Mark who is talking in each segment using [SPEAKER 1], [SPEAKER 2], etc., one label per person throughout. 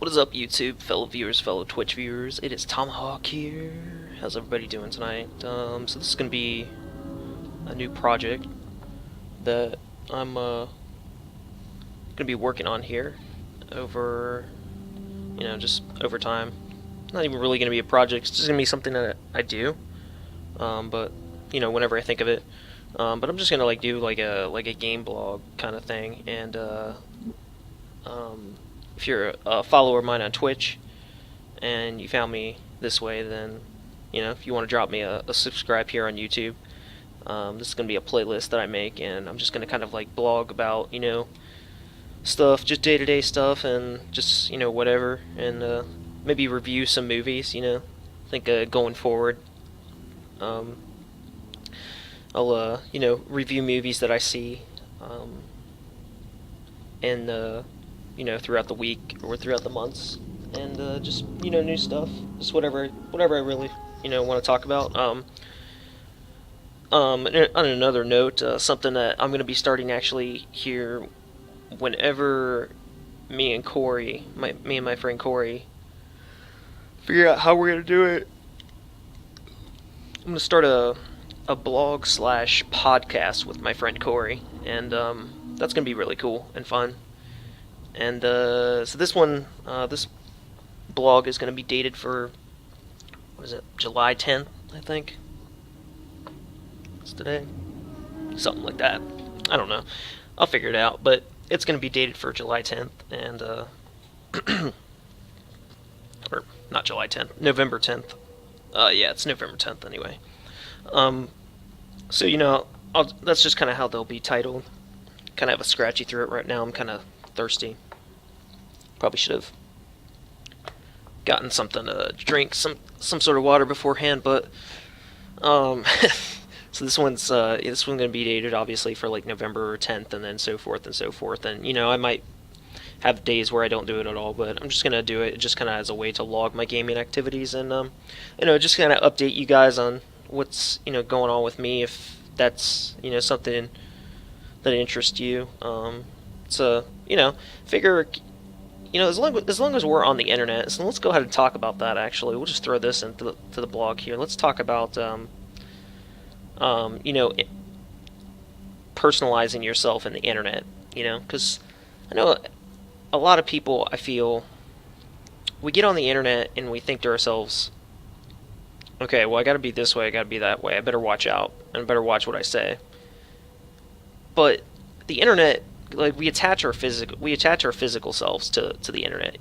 [SPEAKER 1] What is up, YouTube, fellow viewers, fellow Twitch viewers? It is Tomahawk here. How's everybody doing tonight? So this is gonna be a new project that I'm gonna be working on here over, just over time. Not even really gonna be a project. It's just gonna be something that I do. But whenever I think of it. But I'm just gonna do like a game blog kind of thing, and if you're a follower of mine on Twitch and you found me this way, then if you want to drop me a subscribe here on YouTube. This is going to be a playlist that I make, and I'm just going to kind of blog about stuff, just day-to-day stuff, and just whatever, and maybe review some movies. I think going forward, I'll review movies that I see, and throughout the week or throughout the months, and just new stuff, just whatever I really want to talk about. On another note, something that I'm going to be starting actually here, whenever me and my friend Corey figure out how we're going to do it, I'm going to start a blog slash podcast with my friend Corey, and that's going to be really cool and fun. And so this blog is going to be dated for, what is it, July 10th, I think? It's today? Something like that. I don't know. I'll figure it out, but it's going to be dated for July 10th, and, or not July 10th, November 10th. Yeah, it's November 10th anyway. So, that's just kind of how they'll be titled. Kind of have a scratchy throat right now. I'm kind of thirsty. Probably should have gotten something to drink, some sort of water beforehand, but so this one's gonna be dated obviously for November 10th, and then so forth and so forth. And I might have days where I don't do it at all, but I'm just gonna do it just kind of as a way to log my gaming activities, and just kind of update you guys on what's going on with me, if that's something that interests you. So figure, as long as we're on the internet, so let's go ahead and talk about that. Actually, we'll just throw this into the blog here. Let's talk about personalizing yourself in the internet. Because I know a lot of people, I feel, we get on the internet and we think to ourselves, okay, well, I gotta be this way, I gotta be that way, I better watch out, and I better watch what I say. But the internet, we attach our physical selves to the internet.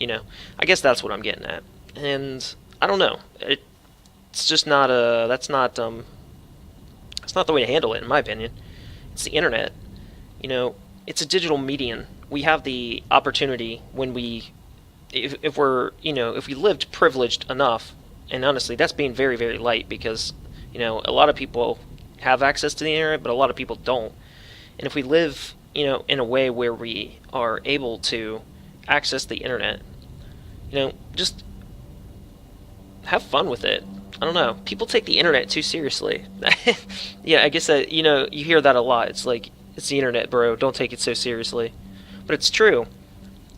[SPEAKER 1] I guess that's what I'm getting at. And I don't know. It's just not that's not it's not the way to handle it, in my opinion. It's the internet. It's a digital medium. We have the opportunity when if we lived privileged enough, and honestly, that's being very, very light, because a lot of people have access to the internet, but a lot of people don't. And if we live in a way where we are able to access the internet, just have fun with it. I don't know. People take the internet too seriously. Yeah, I guess that, you hear that a lot. It's it's the internet, bro. Don't take it so seriously. But it's true,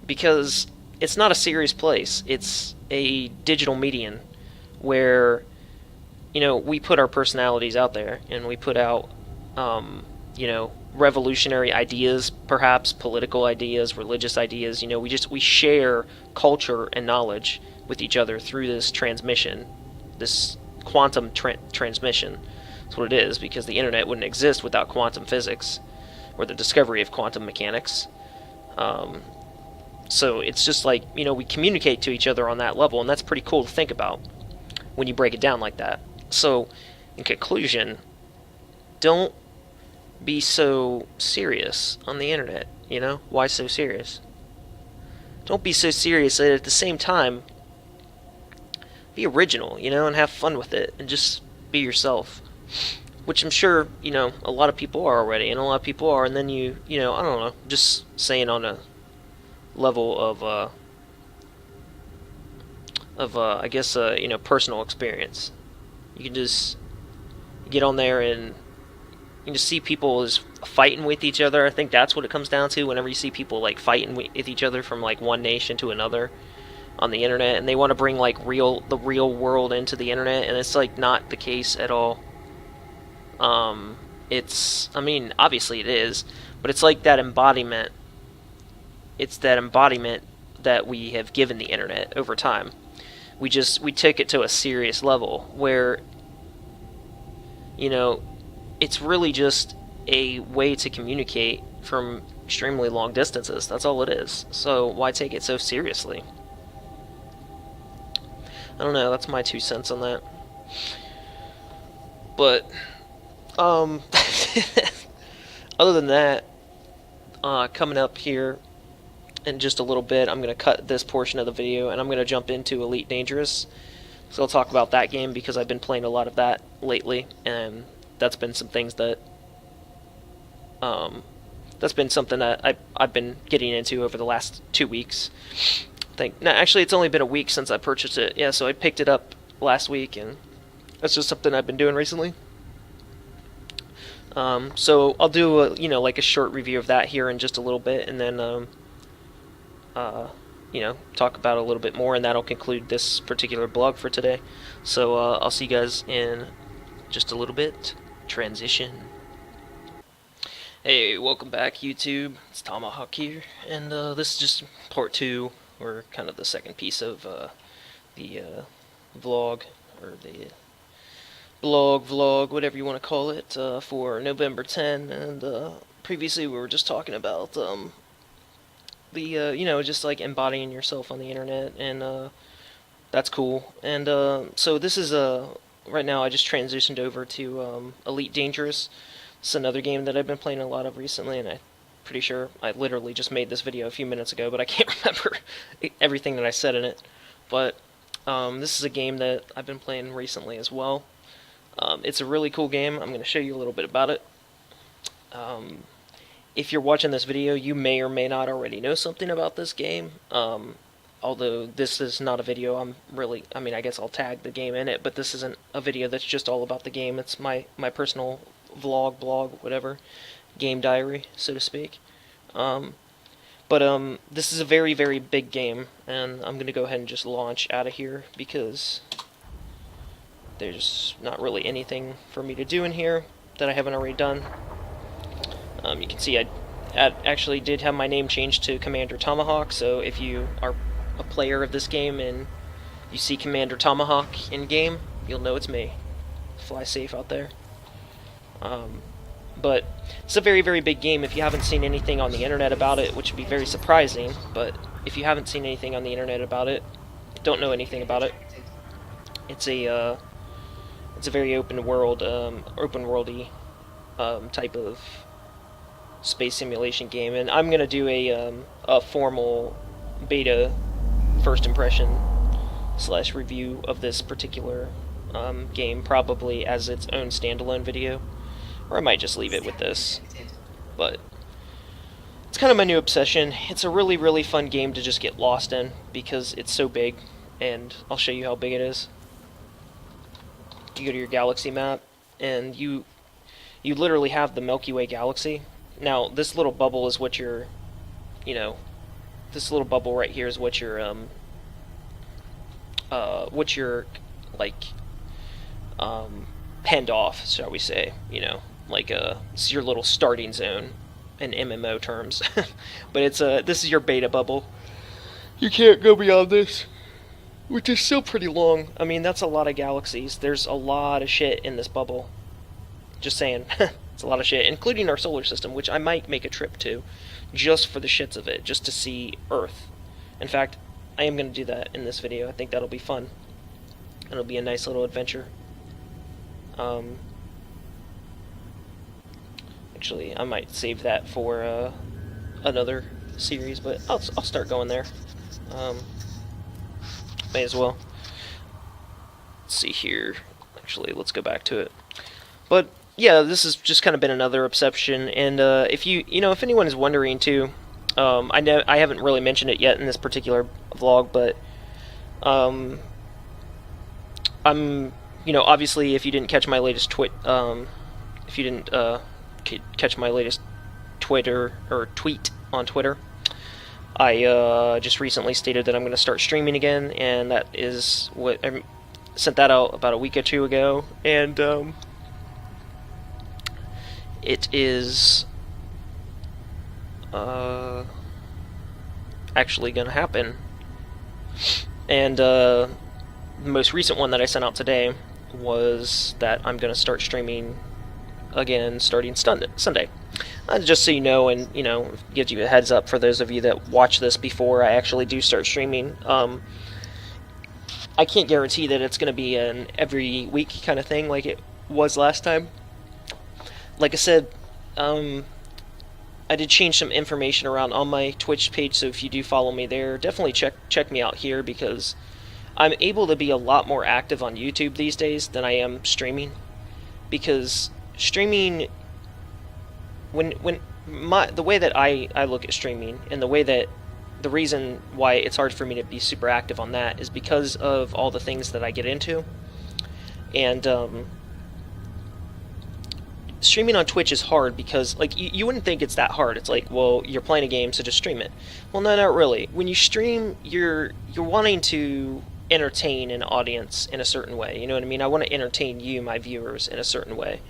[SPEAKER 1] because it's not a serious place. It's a digital medium where, we put our personalities out there, and we put out, revolutionary ideas, perhaps political ideas, religious ideas. We share culture and knowledge with each other through this transmission, this quantum transmission. That's what it is, because the internet wouldn't exist without quantum physics or the discovery of quantum mechanics. So it's just we communicate to each other on that level, and that's pretty cool to think about when you break it down like that. So, in conclusion, don't be so serious on the internet. Why so serious? Don't be so serious, and at the same time, be original, and have fun with it, and just be yourself. Which I'm sure, a lot of people are already, and a lot of people are, and then I don't know, just saying on a level of I guess, personal experience. You can just get on there and you can just see people as fighting with each other. I think that's what it comes down to. Whenever you see people fighting with each other from one nation to another, on the internet, and they want to bring like the real world into the internet, and it's like not the case at all. I mean, obviously it is, but it's like that embodiment. It's that embodiment that we have given the internet over time. We took it to a serious level where, you know, it's really just a way to communicate from extremely long distances. That's all it is. So why take it so seriously? I don't know, that's my 2 cents on that. But other than that, coming up here in just a little bit, I'm going to cut this portion of the video and I'm going to jump into Elite Dangerous. So I'll talk about that game because I've been playing a lot of that lately, and that's been some things that that's been something that I've been getting into over the last 2 weeks. Actually, it's only been a week since I purchased it. Yeah, so I picked it up last week, and that's just something I've been doing recently. So I'll do like a short review of that here in just a little bit, and then talk about it a little bit more, and that'll conclude this particular blog for today. So I'll see you guys in just a little bit. Transition. Hey, welcome back, YouTube. It's Tomahawk here, and this is just part 2, or kind of the second piece of the vlog, or the vlog, whatever you want to call it, for November 10. And previously we were just talking about just like embodying yourself on the internet, and that's cool. And so this is right now I just transitioned over to Elite Dangerous. It's another game that I've been playing a lot of recently, and I'm pretty sure I literally just made this video a few minutes ago, but I can't remember everything that I said in it. But this is a game that I've been playing recently as well. It's a really cool game. I'm going to show you a little bit about it. If you're watching this video, you may or may not already know something about this game. Although this is not a video I guess I'll tag the game in it, but this isn't a video that's just all about the game. It's my personal vlog, blog, whatever, game diary, so to speak. But this is a very, very big game, and I'm going to go ahead and just launch out of here because there's not really anything for me to do in here that I haven't already done. You can see I actually did have my name changed to Commander Tomahawk, so if you are a player of this game and you see Commander Tomahawk in game, you'll know it's me. Fly safe out there. But it's a very, very big game. If you haven't seen anything on the internet about it, which would be very surprising, but if you haven't seen anything on the internet about it, don't know anything about it, it's a very open worldy type of space simulation game, and I'm gonna do a formal beta first impression / review of this particular game, probably as its own standalone video, or I might just leave it with this. But it's kind of my new obsession. It's a really, really fun game to just get lost in because it's so big, and I'll show you how big it is. You go to your galaxy map, and you literally have the Milky Way galaxy. Now, this little bubble is what you're, this little bubble right here is what you're penned off, shall we say, it's your little starting zone in MMO terms. But this is your beta bubble. You can't go beyond this, which is still pretty long. I mean, that's a lot of galaxies. There's a lot of shit in this bubble. Just saying. It's a lot of shit, including our solar system, which I might make a trip to, just for the shits of it, just to see Earth. In fact, I am going to do that in this video. I think that'll be fun. It'll be a nice little adventure. Actually, I might save that for another series, but I'll start going there. May as well. Let's see here. Actually, let's go back to it. But yeah, this has just kind of been another obsession, and if if anyone is wondering too, I know I haven't really mentioned it yet in this particular vlog, but I'm obviously if you didn't catch my latest catch my latest tweet on Twitter, I just recently stated that I'm going to start streaming again, and that is what I sent that out about a week or two ago, and it is actually going to happen. And the most recent one that I sent out today was that I'm going to start streaming again starting Sunday. Just so you know, and gives you a heads up for those of you that watch this before I actually do start streaming. I can't guarantee that it's going to be an every week kind of thing like it was last time. Like I said, I did change some information around on my Twitch page, so if you do follow me there, definitely check me out here, because I'm able to be a lot more active on YouTube these days than I am streaming. Because streaming, the way that I look at streaming, and the reason why it's hard for me to be super active on that is because of all the things that I get into. And streaming on Twitch is hard because, like, you wouldn't think it's that hard. It's like, well, you're playing a game, so just stream it. Well, no, not really. When you stream, you're wanting to entertain an audience in a certain way. You know what I mean? I want to entertain you, my viewers, in a certain way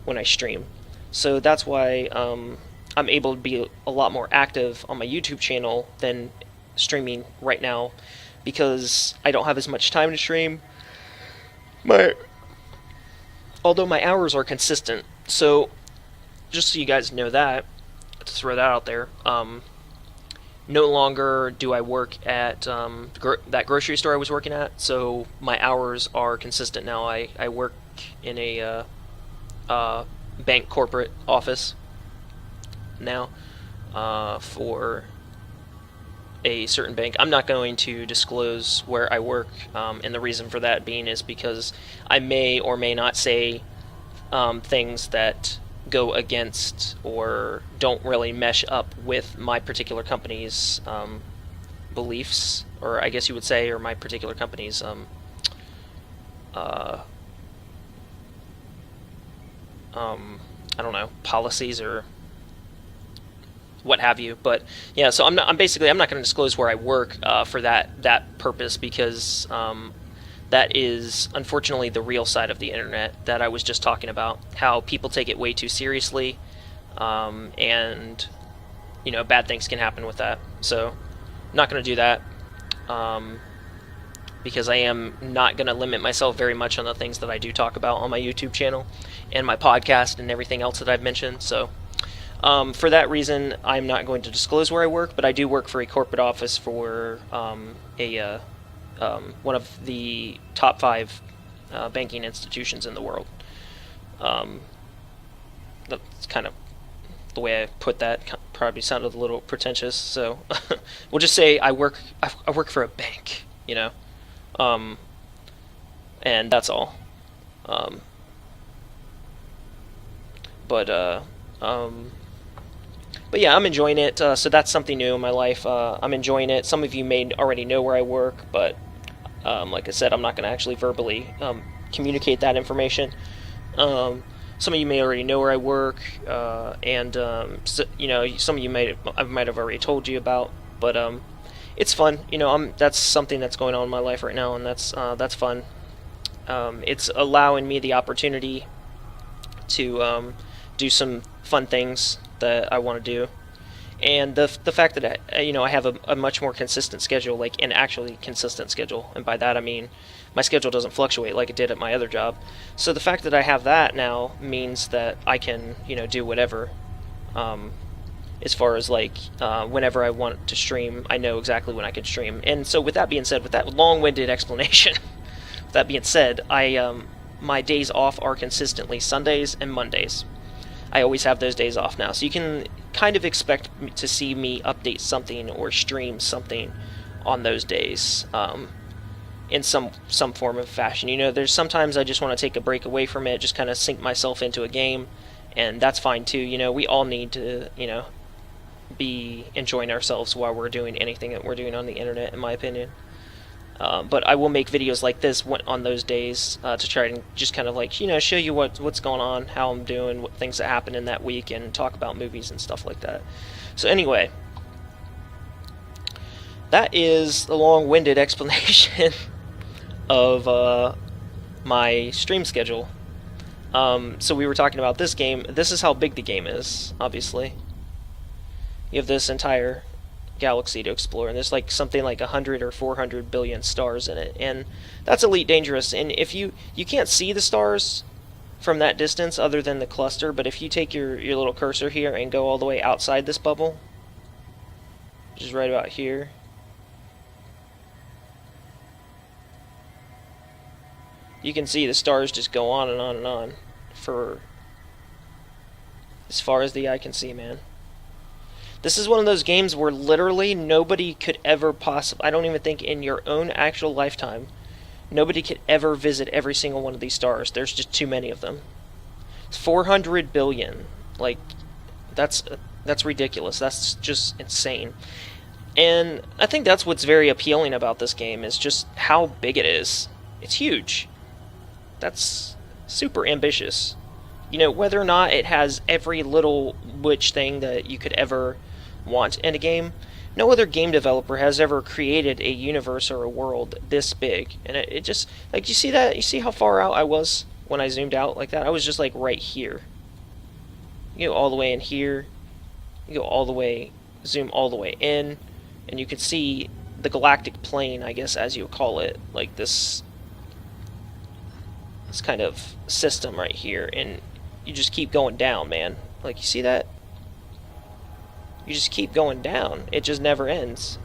[SPEAKER 1] when I stream. So that's why I'm able to be a lot more active on my YouTube channel than streaming right now, because I don't have as much time to stream. Although my hours are consistent. So, just so you guys know that, to throw that out there, no longer do I work at that grocery store I was working at, so my hours are consistent now. I work in a bank corporate office now for a certain bank. I'm not going to disclose where I work, and the reason for that being is because I may or may not say things that go against or don't really mesh up with my particular company's beliefs, or I guess you would say, or my particular company's I don't know, policies or what have you. But yeah, so I'm not going to disclose where I work for that purpose, because that is unfortunately the real side of the internet that I was just talking about, how people take it way too seriously, and bad things can happen with that. So I'm not going to do that, because I am not going to limit myself very much on the things that I do talk about on my YouTube channel and my podcast and everything else that I've mentioned. So for that reason, I'm not going to disclose where I work, but I do work for a corporate office for one of the top 5 banking institutions in the world. That's kind of the way I put that. Probably sounded a little pretentious, so we'll just say I work for a bank, and that's all. But yeah, I'm enjoying it. So that's something new in my life. I'm enjoying it. Some of you may already know where I work, but like I said, I'm not going to actually verbally communicate that information. Some of you may already know where I work, and some of you I might have already told you about. But it's fun. That's something that's going on in my life right now, and that's fun. It's allowing me the opportunity to do some fun things that I want to do, and the fact that I have a much more consistent schedule, like an actually consistent schedule, and by that I mean my schedule doesn't fluctuate like it did at my other job. So the fact that I have that now means that I can do whatever, as far as like whenever I want to stream, I know exactly when I can stream. And so with that being said, with that long-winded explanation, with that being said, my days off are consistently Sundays and Mondays. I always have those days off now, so you can kind of expect to see me update something or stream something on those days, in some form of fashion. There's sometimes I just want to take a break away from it, just kind of sink myself into a game, and that's fine too. We all need to, be enjoying ourselves while we're doing anything that we're doing on the internet, in my opinion. But I will make videos like this on those days to try and just kind of like, show you what's going on, how I'm doing, what things that happen in that week, and talk about movies and stuff like that. So anyway, that is a long-winded explanation of my stream schedule. So we were talking about this game. This is how big the game is, obviously. You have this entire galaxy to explore, and there's like something like 100 or 400 billion stars in it, and that's Elite Dangerous. And if you can't see the stars from that distance other than the cluster, but if you take your little cursor here and go all the way outside this bubble, which is right about here, you can see the stars just go on and on and on for as far as the eye can see, man. This is one of those games where literally nobody could ever possibly, I don't even think in your own actual lifetime, nobody could ever visit every single one of these stars. There's just too many of them. It's 400 billion. Like, that's ridiculous. That's just insane. And I think that's what's very appealing about this game, is just how big it is. It's huge. That's super ambitious. You know, whether or not it has every little witch thing that you could ever want in a game, no other game developer has ever created a universe or a world this big. And it just, like, you see that? You see how far out I was when I zoomed out like that? I was just like right here. You go all the way in here, you go all the way, zoom all the way in, and you can see the galactic plane, I guess, as you would call it, like this kind of system right here, and you just keep going down, man. Like, you see that? You just keep going down. It just never ends.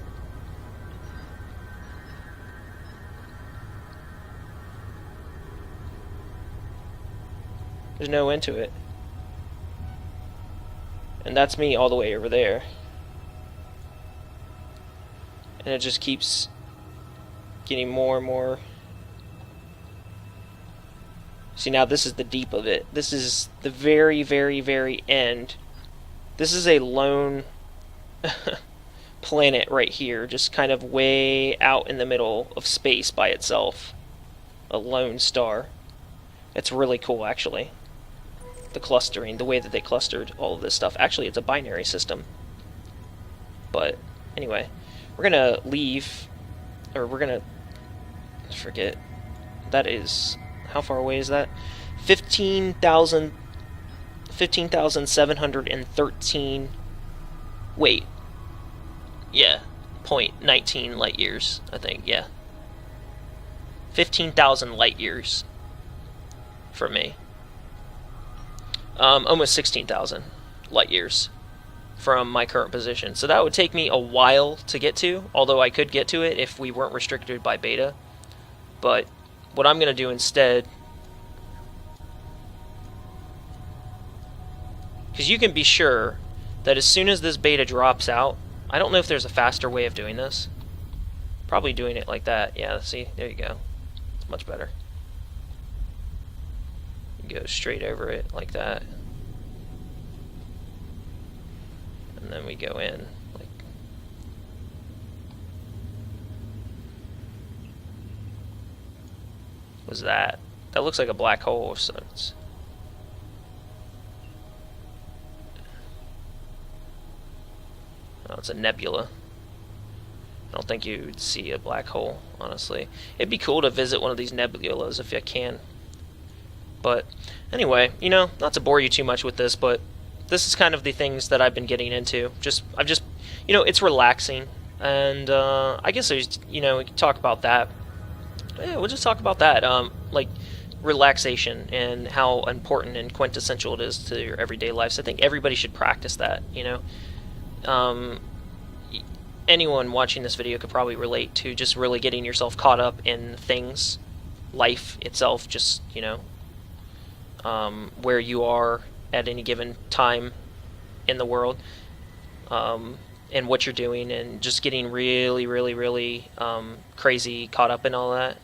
[SPEAKER 1] There's no end to it. And that's me all the way over there. And it just keeps getting more and more. See, now this is the deep of it. This is the very, very, very end. This is a lone planet right here, just kind of way out in the middle of space by itself. A lone star. It's really cool, actually. The clustering, the way that they clustered all of this stuff. Actually, it's a binary system. But, anyway, we're gonna leave, or we're gonna forget. That is, how far away is that? 15,713. Wait. Yeah, 0.19 light years, I think, yeah. 15,000 light years for me. Almost 16,000 light years from my current position. So that would take me a while to get to, although I could get to it if we weren't restricted by beta. But what I'm going to do instead, because you can be sure that as soon as this beta drops out, I don't know if there's a faster way of doing this. Probably doing it like that. Yeah, see, there you go. It's much better. You go straight over it like that. And then we go in like what's that? That looks like a black hole of sorts. Oh, it's a nebula. I don't think you'd see a black hole, honestly. It'd be cool to visit one of these nebulas if you can. But anyway, you know, not to bore you too much with this, but this is kind of the things that I've been getting into. I've just, you know, it's relaxing, and I guess there's, you know, we can talk about that. Yeah, we'll just talk about that, like relaxation and how important and quintessential it is to your everyday life. So I think everybody should practice that. You know, anyone watching this video could probably relate to just really getting yourself caught up in things, life itself. Just, you know. Where you are at any given time in the world, and what you're doing, and just getting really, really, really crazy caught up in all that.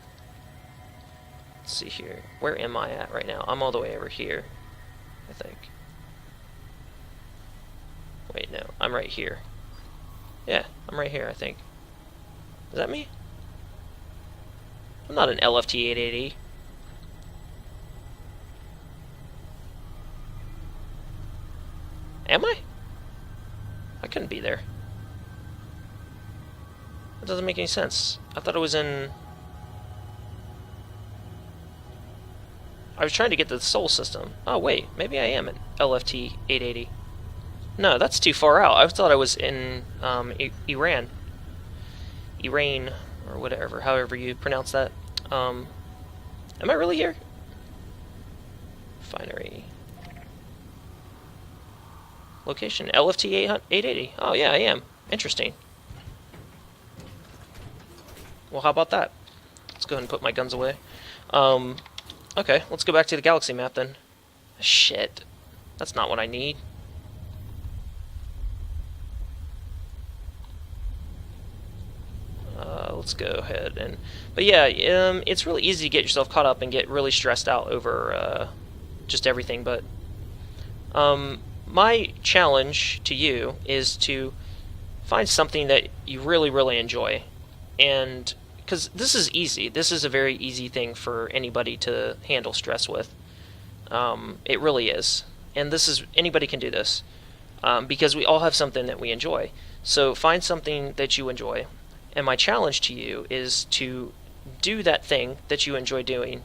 [SPEAKER 1] Let's see here. Where am I at right now? I'm all the way over here, I think. Wait, no. I'm right here. Yeah, I'm right here, I think. Is that me? I'm not an LFT 880. Am I? I couldn't be there. That doesn't make any sense. I thought it was in... I was trying to get to the Sol system. Oh, wait. Maybe I am in LFT 880. No, that's too far out. I thought I was in Iran. Iran, or whatever, however you pronounce that. Am I really here? Finery. Location, LFT 880. Oh, yeah, I am. Interesting. Well, how about that? Let's go ahead and put my guns away. Okay, let's go back to the galaxy map then. Shit. That's not what I need. Let's go ahead and... But yeah, it's really easy to get yourself caught up and get really stressed out over just everything, but... my challenge to you is to find something that you really, really enjoy. And... because this is easy. This is a very easy thing for anybody to handle stress with. It really is. And this is... anybody can do this. Because we all have something that we enjoy. So find something that you enjoy. And my challenge to you is to do that thing that you enjoy doing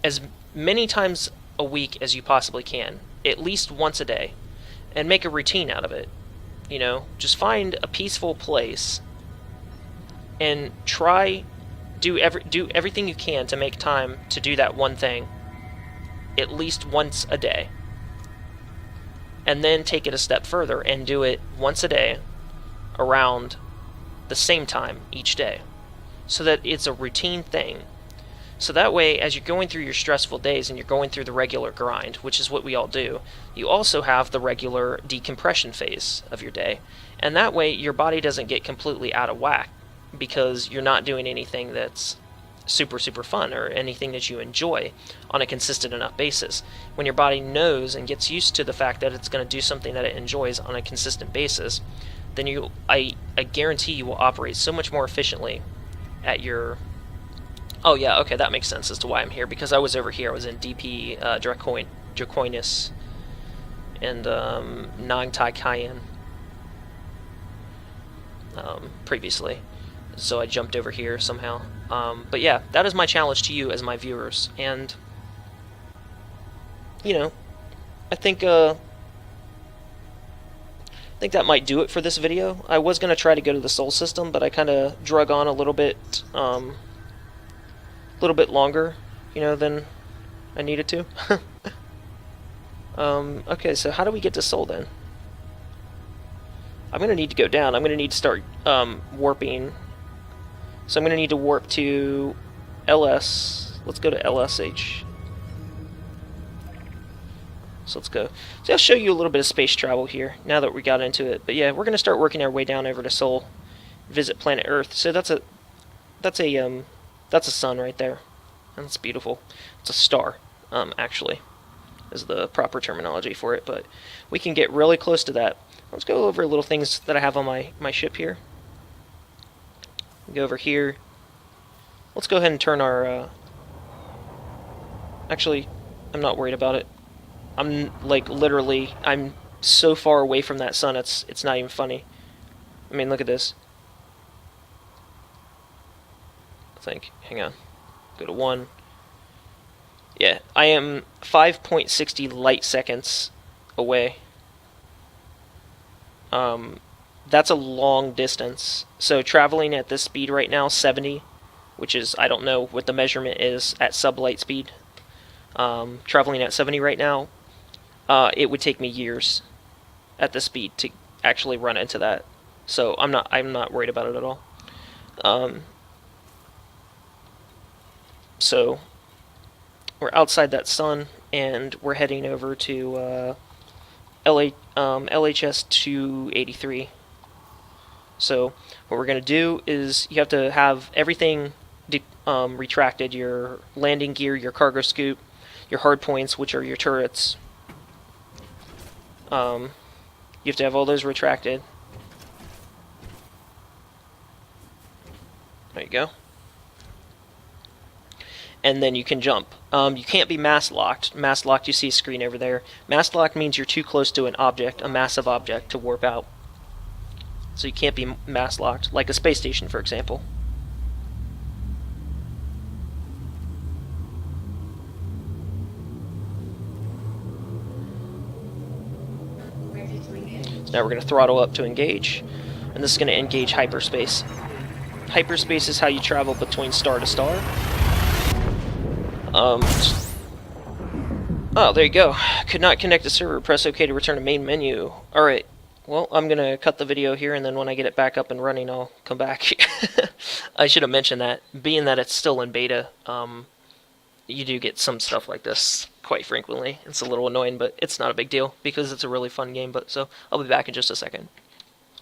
[SPEAKER 1] as many times a week as you possibly can. At least once a day. And make a routine out of it. You know, just find a peaceful place and try do everything you can to make time to do that one thing at least once a day. And then take it a step further and do it once a day around the same time each day, so that it's a routine thing. So that way, as you're going through your stressful days and you're going through the regular grind, which is what we all do, you also have the regular decompression phase of your day. And that way, your body doesn't get completely out of whack because you're not doing anything that's super, super fun or anything that you enjoy on a consistent enough basis. When your body knows and gets used to the fact that it's going to do something that it enjoys on a consistent basis, then I guarantee you will operate so much more efficiently at your... Oh yeah, okay, that makes sense as to why I'm here, because I was over here. I was in DP Draconis and Nang Tai Cayenne previously. So I jumped over here somehow. But yeah, that is my challenge to you as my viewers. And, you know, I think that might do it for this video. I was going to try to go to the Sol system, but I kind of drug on a little bit longer, you know, than I needed to. Okay, so how do we get to Sol then? I'm going to need to go down. I'm going to need to start warping. So I'm going to need to warp to LS. Let's go to LSH. So let's go. So I'll show you a little bit of space travel here, now that we got into it. But yeah, we're going to start working our way down over to Sol, visit planet Earth. So that's a sun right there. And it's beautiful. It's a star, actually, is the proper terminology for it. But we can get really close to that. Let's go over little things that I have on my ship here. Go over here. Let's go ahead and turn our... Actually, I'm not worried about it. I'm, like, literally... I'm so far away from that sun, it's not even funny. I mean, look at this. I think. Hang on. Go to 1. Yeah, I am 5.60 light seconds away. That's a long distance. So traveling at this speed right now, 70, which is, I don't know what the measurement is at sublight speed. Traveling at 70 right now, it would take me years at this speed to actually run into that. So I'm not worried about it at all. So we're outside that sun, and we're heading over to LHS 283. So what we're going to do is you have to have everything retracted, your landing gear, your cargo scoop, your hard points, which are your turrets. You have to have all those retracted. There you go. And then you can jump. You can't be mass locked. Mass locked, you see a screen over there. Mass locked means you're too close to an object, a massive object, to warp out. So you can't be mass locked, like a space station, for example. So now we're going to throttle up to engage, and this is going to engage hyperspace. Hyperspace is how you travel between star to star. Oh, there you go. Could not connect the server. Press OK to return to main menu. Alright. Well, I'm going to cut the video here, and then when I get it back up and running, I'll come back. I should have mentioned that. Being that it's still in beta, you do get some stuff like this quite frequently. It's a little annoying, but it's not a big deal, because it's a really fun game. But so I'll be back in just a second.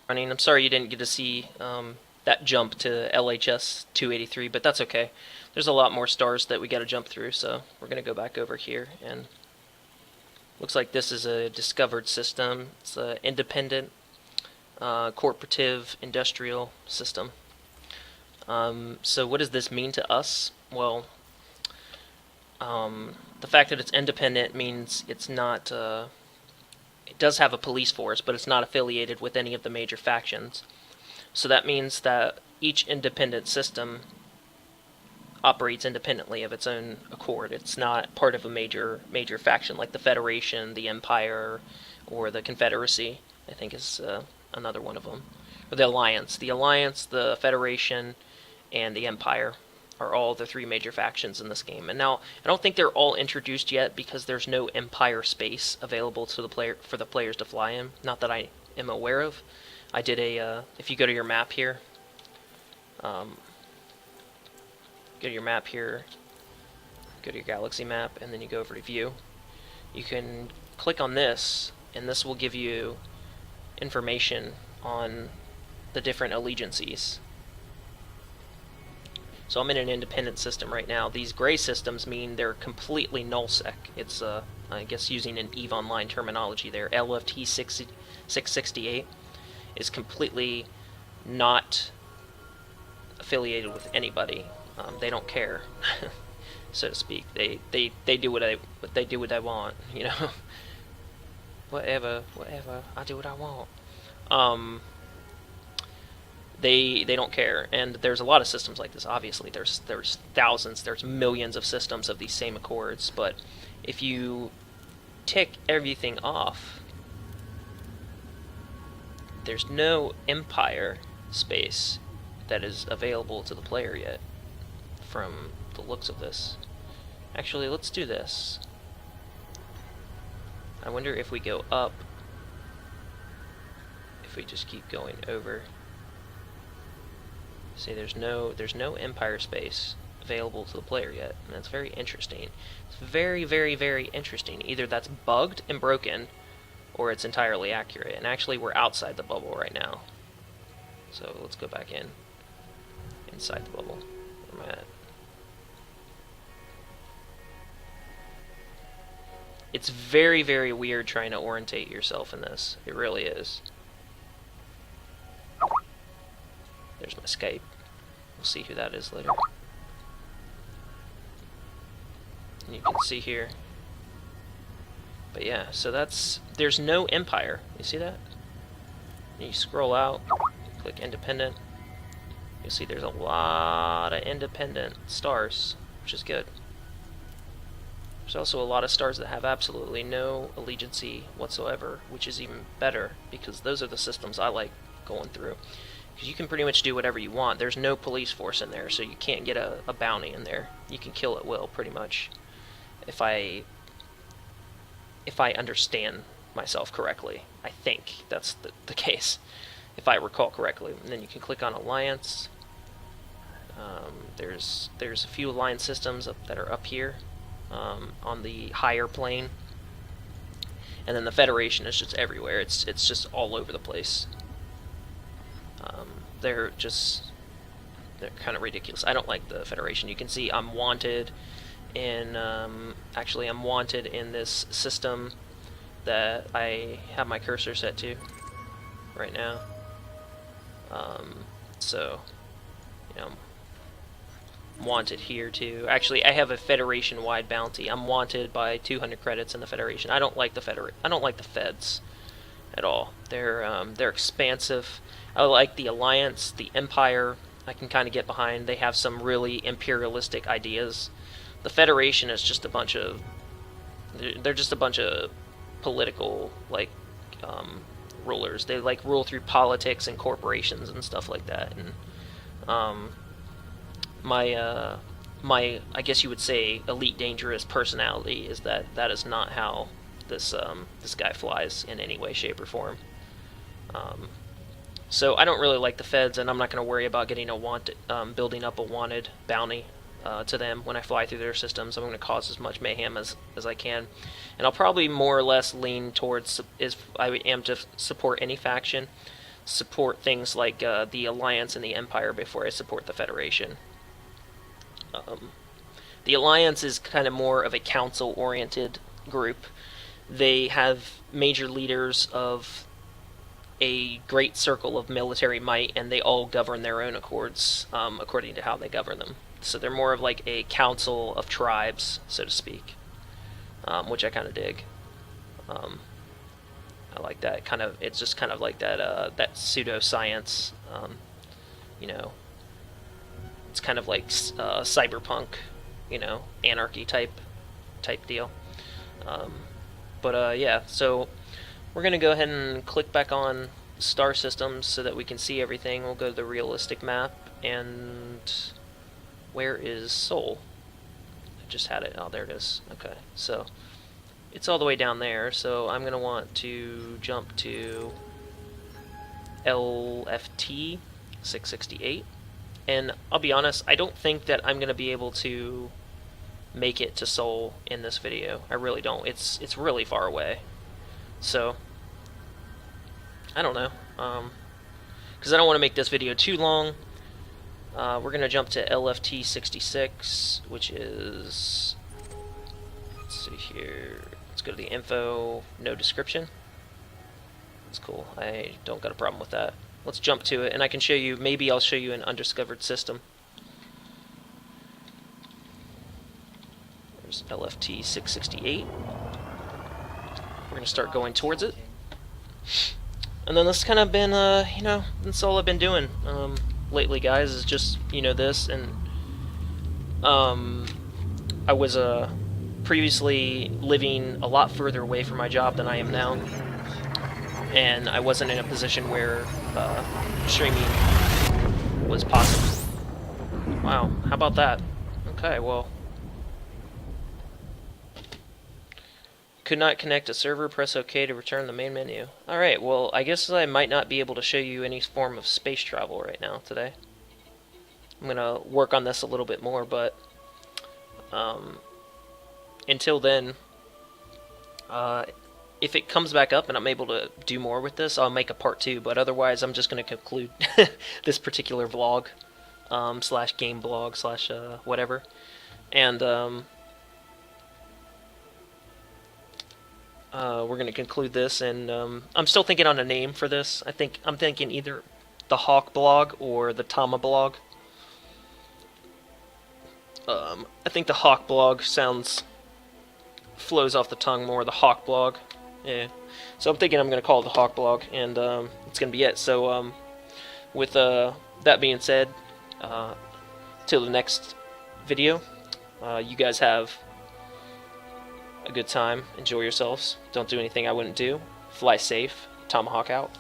[SPEAKER 1] Running. I'm sorry you didn't get to see that jump to LHS 283, but that's okay. There's a lot more stars that we got to jump through, so we're going to go back over here, and looks like this is a discovered system. It's an independent, corporative, industrial system. So what does this mean to us? Well, the fact that it's independent means it's not, it does have a police force, but it's not affiliated with any of the major factions. So that means that each independent system operates independently of its own accord. It's not part of a major faction like the Federation, the Empire, or the Confederacy, I think is another one of them. Or the Alliance. The Alliance, the Federation, and the Empire are all the three major factions in this game. And now, I don't think they're all introduced yet because there's no Empire space available to the player for the players to fly in. Not that I am aware of. I did a, if you go to your map here, go to your map here, go to your galaxy map, and then you go over to view. You can click on this, and this will give you information on the different allegiances. So I'm in an independent system right now. These gray systems mean they're completely nullsec. It's, I guess using an EVE Online terminology there, LFT 668 is completely not affiliated with anybody. They don't care, so to speak. They do what I want, you know. whatever, I do what I want. They don't care, and there's a lot of systems like this. Obviously, there's thousands, there's millions of systems of these same accords. But if you tick everything off, there's no Empire space that is available to the player yet, from the looks of this. Actually, let's do this. I wonder if we go up, if we just keep going over. See, there's no Empire space available to the player yet, and that's very interesting. It's very, very, very interesting. Either that's bugged and broken, or it's entirely accurate. And actually, we're outside the bubble right now. So let's go back in. Inside the bubble. Where am I at? It's very, very weird trying to orientate yourself in this. It really is. There's my Skype. We'll see who that is later. And you can see here. But yeah, so there's no Empire. You see that? And you scroll out, click independent. You'll see there's a lot of independent stars, which is good. There's also a lot of stars that have absolutely no allegiance whatsoever, which is even better, because those are the systems I like going through. Because you can pretty much do whatever you want. There's no police force in there, so you can't get a bounty in there. You can kill at will, pretty much. If I understand myself correctly. I think that's the case, if I recall correctly. And then you can click on Alliance. There's a few Alliance systems that are up here on the higher plane. And then the Federation is just everywhere. It's just all over the place. They're kind of ridiculous. I don't like the Federation. You can see I'm wanted in actually I'm wanted in this system that I have my cursor set to right now. So, you know, I'm wanted here too. Actually, I have a Federation-wide bounty. I'm wanted by 200 credits in the Federation. I don't like the I don't like the Feds. at all. They're expansive. I like the Alliance, the Empire. I can kind of get behind. They have some really imperialistic ideas. The Federation is just a bunch of they're just a bunch of political like rulers. They like rule through politics and corporations and stuff like that. And my I guess you would say elite dangerous personality is that is not how this guy flies in any way, shape, or form. So I don't really like the feds, and I'm not going to worry about getting a wanted, building up a wanted bounty to them when I fly through their systems. I'm going to cause as much mayhem as I can, and I'll probably more or less lean towards, if I am to support any faction, support things like the Alliance and the Empire before I support the Federation. The Alliance is kind of more of a council-oriented group. They have major leaders of a great circle of military might, and they all govern their own accords according to how they govern them. So they're more of like a council of tribes, so to speak, which I kind of dig. I like that kind of. It's just kind of like that pseudoscience. You know, it's kind of like cyberpunk, anarchy type deal. Yeah, so we're going to go ahead and click back on star systems so that we can see everything. We'll go to the realistic map, and where is Sol? I just had it. Oh, there it is. Okay, so it's all the way down there, so I'm going to want to jump to LFT 668. And I'll be honest, I don't think that I'm going to be able to make it to Sol in this video. I really don't. It's really far away. So, I don't know. Because I don't want to make this video too long. We're going to jump to LFT 66, which is... Let's see here. Let's go to the info, no description. That's cool. I don't got a problem with that. Let's jump to it, and I can show you, maybe I'll show you an undiscovered system. There's LFT 668. We're going to start going towards it. And then that's kind of been, that's all I've been doing lately, guys, is just, this. And I was previously living a lot further away from my job than I am now. And I wasn't in a position where streaming was possible. Wow, how about that? Okay, well... Could not connect a server, press OK to return the main menu. Alright, well, I guess I might not be able to show you any form of space travel right now, today. I'm gonna work on this a little bit more, but... until then... if it comes back up and I'm able to do more with this, I'll make a part 2, but otherwise I'm just going to conclude this particular vlog, slash game blog, slash whatever. And we're going to conclude this, and I'm still thinking on a name for this. I'm thinking either the Hawk blog or the Tama blog. I think the Hawk blog flows off the tongue more, the Hawk blog. Yeah, so I'm thinking I'm going to call it the Hawk blog, and it's going to be it. So with that being said, till the next video, you guys have a good time, enjoy yourselves, don't do anything I wouldn't do, fly safe, Tomahawk out.